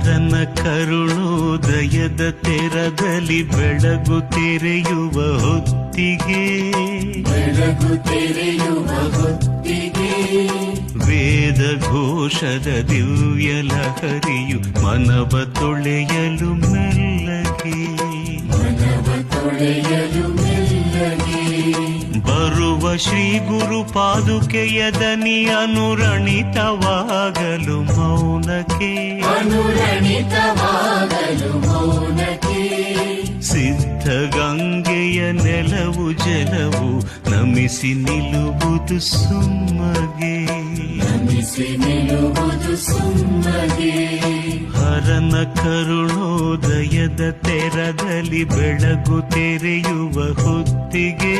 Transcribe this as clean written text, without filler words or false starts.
ಹರನ ಕರುಣೋದಯದ ತೆರದಲ್ಲಿ ಬೆಳಗು ತೆರೆಯುವ ಹೊತ್ತಿಗೆ ವೇದ ಘೋಷದ ದಿವ್ಯ ಲಹರಿಯು ಮನವ ತೊಳೆಯಲು ಮೆಲ್ಲಗೆ ಬರುವ ಶ್ರೀ ಗುರು ಪಾದುಕೆಯ ದನಿ ಅನುರಣಿತವಾಗಲು ಮೌನಕ್ಕೆ ಸಿದ್ಧ ಗಂಗೆಯ ನೆಲವು ಜಲವು ನಮಿಸಿ ನಿಲ್ಲುವುದು ಸುಮ್ಮಗೆ ಹರನ ಕರುಣೋದಯದ ತೆರದಲ್ಲಿ ಬೆಳಗು ತೆರೆಯುವ ಹೊತ್ತಿಗೆ